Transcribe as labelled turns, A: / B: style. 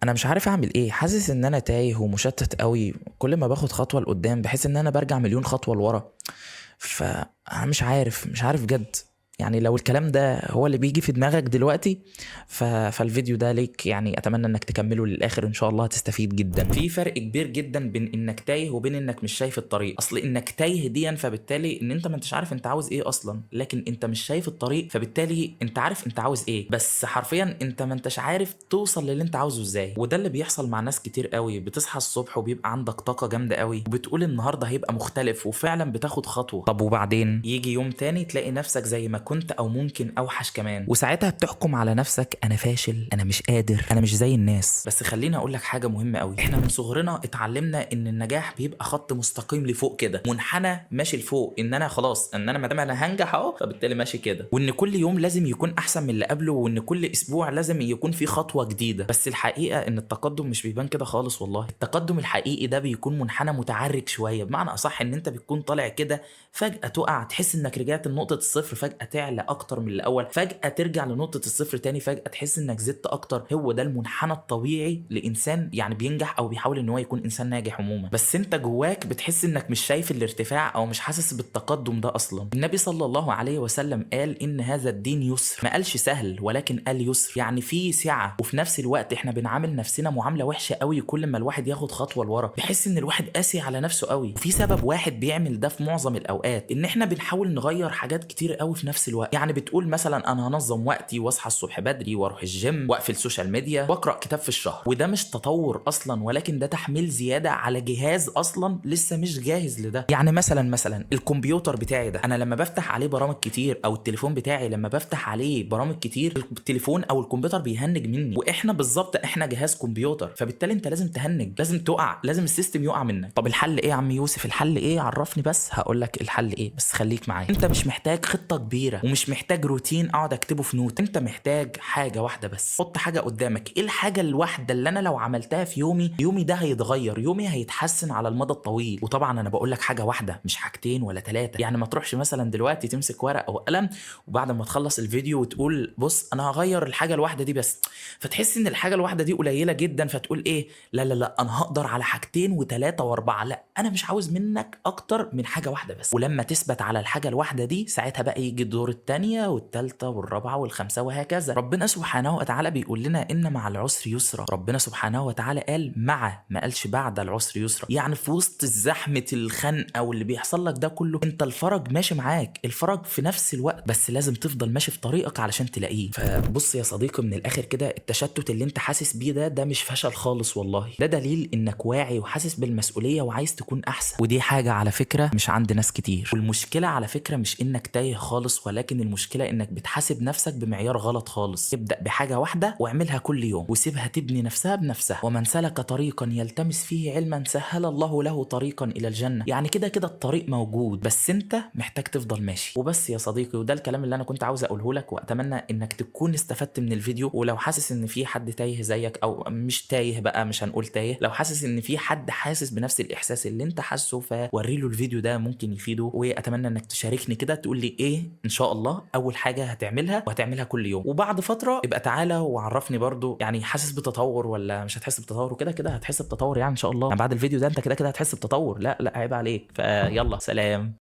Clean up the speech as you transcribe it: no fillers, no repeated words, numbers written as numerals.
A: انا مش عارف اعمل ايه، حاسس ان انا تايه ومشتت قوي. كل ما باخد خطوه لقدام بحس ان انا برجع مليون خطوه لورا. فانا مش عارف بجد. يعني لو الكلام ده هو اللي بيجي في دماغك دلوقتي فالفيديو ده ليك، يعني اتمنى انك تكمله للاخر، ان شاء الله هتستفيد جدا. في فرق كبير جدا بين انك تايه وبين انك مش شايف الطريق. اصل انك تايه دي فبالتالي ان انت ما انتش عارف انت عاوز ايه اصلا، لكن انت مش شايف الطريق فبالتالي انت عارف انت عاوز ايه، بس حرفيا انت ما انتش عارف توصل للي انت عاوزه ازاي. وده اللي بيحصل مع ناس كتير قوي. بتصحى الصبح وبيبقى عندك طاقة جامدة قوي وبتقول النهارده هيبقى مختلف، وفعلا بتاخد خطوة. طب وبعدين يجي يوم تاني تلاقي نفسك زي ما كنت او ممكن اوحش كمان، وساعتها بتحكم على نفسك انا فاشل، انا مش قادر، انا مش زي الناس. بس خليني اقول لك حاجة مهمة قوي. احنا من صغرنا اتعلمنا ان النجاح بيبقى خط مستقيم لفوق كده، منحنى ماشي لفوق، ان انا خلاص ان انا ما دام انا هنجح اهو فبالتالي ماشي كده، وان كل يوم لازم يكون احسن من اللي قبله، وان كل اسبوع لازم يكون في خطوة جديدة. بس الحقيقة ان التقدم مش بيبان كده خالص والله. التقدم الحقيقي ده بيكون منحنى متعرج شوية، بمعنى اصح ان انت بتكون طالع كده فجأة تقع، تحس انك رجعت لنقطة الصفر، فجأة تعلى اكتر من الاول، فجأة ترجع لنقطة الصفر تاني، فجأة تحس انك زدت اكتر. هو ده المنحنى الطبيعي لانسان يعني بينجح او بيحاول ان هو يكون انسان ناجح عموما. بس انت جواك بتحس انك مش شايف الارتفاع او مش حاسس بالتقدم ده اصلا. النبي صلى الله عليه وسلم قال ان هذا الدين يسر، ما قالش سهل ولكن قال يسر، يعني فيه سعة. وفي نفس الوقت احنا بنعامل نفسنا معاملة وحشة قوي كل ما الواحد ياخد خطوة لورا، بحس ان الواحد قاسي على نفسه قوي. وفي سبب واحد بيعمل ده في معظم الاوقات، ان احنا بنحاول نغير حاجات كتير قوي في نفس الوقت. يعني بتقول مثلا انا هنظم وقتي واصحى الصبح بدري واروح الجيم واقفل سوشيال ميديا واقرا كتاب في الشهر، وده مش تطور اصلا ولكن ده تحميل زياده على جهاز اصلا لسه مش جاهز لده. يعني مثلا الكمبيوتر بتاعي ده انا لما بفتح عليه برامج كتير، او التليفون بتاعي لما بفتح عليه برامج كتير، التليفون او الكمبيوتر بيهنج مني. واحنا بالظبط احنا جهاز كمبيوتر، فبالتالي انت لازم تهنج، لازم تقع، لازم السيستم يقع منك. طب الحل ايه يا عم يوسف؟ الحل ايه؟ عرفني بس. هقول لك الحل ايه، بس خليك معايا. انت مش محتاج خطه كبيره ومش محتاج روتين اقعد اكتبه في نوت. انت محتاج حاجه واحده بس. حط حاجه قدامك. ايه الحاجه الواحده اللي انا لو عملتها في يومي ده هيتغير، يومي هيتحسن على المدى الطويل؟ وطبعا انا بقول لك حاجه واحده مش حاجتين ولا ثلاثه. يعني ما تروحش مثلا دلوقتي تمسك ورق او قلم وبعد ما تخلص الفيديو وتقول بص انا هغير الحاجه الواحده دي بس، فتحس ان الحاجه الواحده دي قليله جدا فتقول ايه، لا انا هقدر على حاجتين وثلاثه واربعه. لا، انا مش عاوز منك اكتر من حاجه واحده بس. ولما تثبت على الحاجه الواحده دي ساعتها بقى يجي الدور الثانيه والثالثه والرابعه والخامسه وهكذا. ربنا سبحانه وتعالى بيقول لنا ان مع العسر يسرا. ربنا سبحانه وتعالى قال مع، ما قالش بعد العسر يسرا. يعني في وسط زحمه الخنقه واللي بيحصل لك ده كله انت الفرج ماشي معاك، الفرج في نفس الوقت، بس لازم تفضل ماشي في طريقك علشان تلاقيه. فبص يا صديقي، من الاخر كده التشتت اللي انت حاسس بيه ده مش فشل خالص والله، ده دليل انك واعي وحاسس بالمسؤوليه وعايز تكون احسن. ودي حاجه على فكره مش عند ناس كتير. والمشكله على فكره مش انك تايه خالص، ولكن المشكله انك بتحاسب نفسك بمعيار غلط خالص. ابدا بحاجه واحده واعملها كل يوم وسيبها تبني نفسها بنفسها. ومن سلك طريقا يلتمس فيه علما سهل الله له طريقا الى الجنه. يعني كده كده الطريق موجود، بس انت محتاج تفضل ماشي وبس يا صديقي. وده الكلام اللي انا كنت عاوز اقوله لك، واتمنى انك تكون استفدت من الفيديو. ولو حاسس ان في حد تايه زيك، او مش تايه بقى، مش هنقول تايه، لو حاسس ان في حد حاسس بنفس الاحساس اللي انت حاسه فوري له الفيديو ده، ممكن يفيده. واتمنى انك تشاركني كده تقول لي ايه ان شاء الله اول حاجه هتعملها، وهتعملها كل يوم. وبعد فتره ابقى تعالى وعرفني برضو يعني حاسس بتطور ولا مش هتحس بتطور. وكده كده هتحس بتطور يعني ان شاء الله. يعني بعد الفيديو ده انت كده كده هتحس بتطور. لا عيب عليك. فيلا سلام.